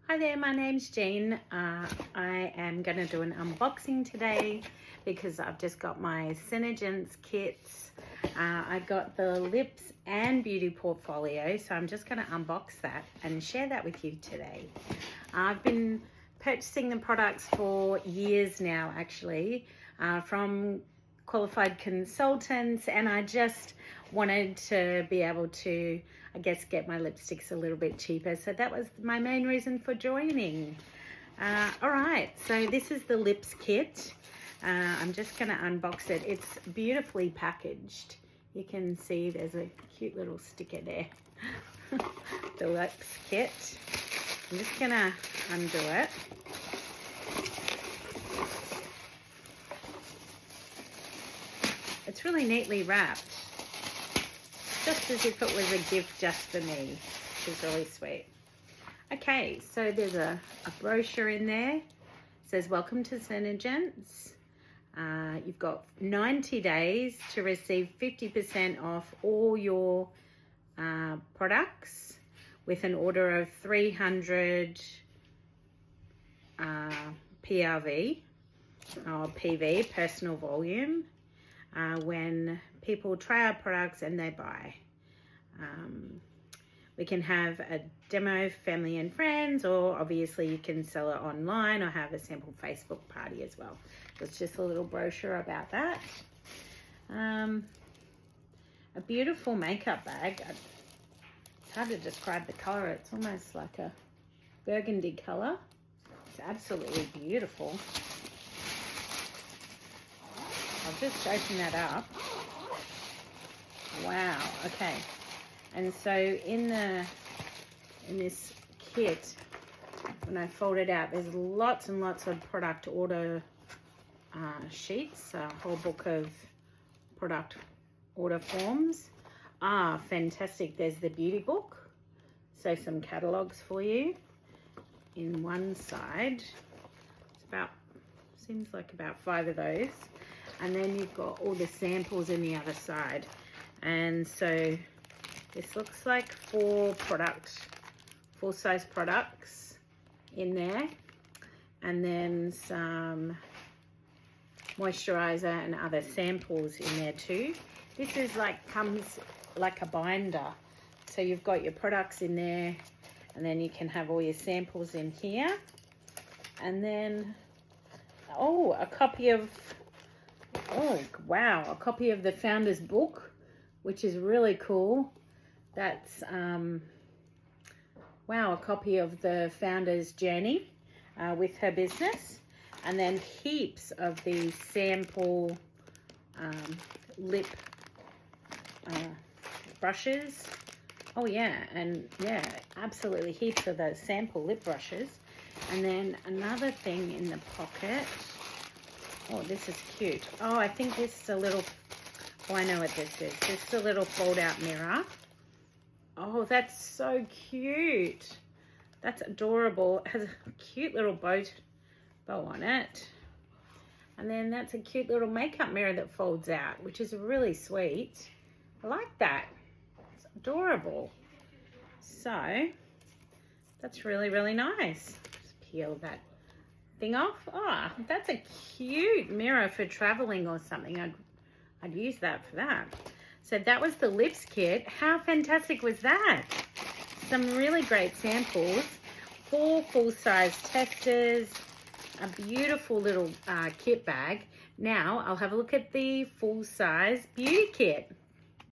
Hi there, my name's Jean. I am going to do an unboxing today because I've just got my Senegence kits. I got the lips and beauty portfolio, so I'm just going to unbox that and share that with you today. I've been purchasing the products for years now, actually, from qualified consultants, and I just wanted to be able to, I guess, get my lipsticks a little bit cheaper. So that was my main reason for joining. All right, so this is the lips kit. I'm just going to unbox it. It's beautifully packaged. You can see there's a cute little sticker there. The lips kit. I'm just going to undo it. It's really neatly wrapped, just as if it was a gift just for me, which is really sweet. Okay, so there's a brochure in there. It says, welcome to Senegence. You've got 90 days to receive 50% off all your products with an order of 300 PRV or PV, personal volume. When people try our products and they buy. We can have a demo for family and friends, or obviously you can sell it online or have a sample Facebook party as well. So it's just a little brochure about that. A beautiful makeup bag. It's hard to describe the color. It's almost like a burgundy color. It's absolutely beautiful. I'll just open that up. Wow, okay. And so in this kit, when I fold it out, there's lots and lots of product order sheets, a whole book of product order forms. Fantastic. There's the beauty book. So some catalogues for you in one side. Seems like about 5 of those. And then you've got all the samples in the other side. And so this looks like 4 full-size products in there. And then some moisturizer and other samples in there too. This is comes like a binder. So you've got your products in there, and then you can have all your samples in here. And then, a copy of a copy of the founder's book, which is really cool. That's a copy of the founder's journey with her business, and then heaps of these sample lip brushes. Absolutely heaps of those sample lip brushes. And then another thing in the pocket. Oh, this is cute. Oh, I think this is a little, I know what this is. This is a little fold-out mirror. Oh, that's so cute. That's adorable. It has a cute little bow on it. And then that's a cute little makeup mirror that folds out, which is really sweet. I like that. It's adorable. So, that's really, really nice. Just peel that thing off. That's a cute mirror for traveling or something. I'd use that for that. So that was the lips kit. How fantastic was that? Some really great samples, 4 full-size testers, a beautiful little kit bag. Now I'll have a look at the full-size beauty kit.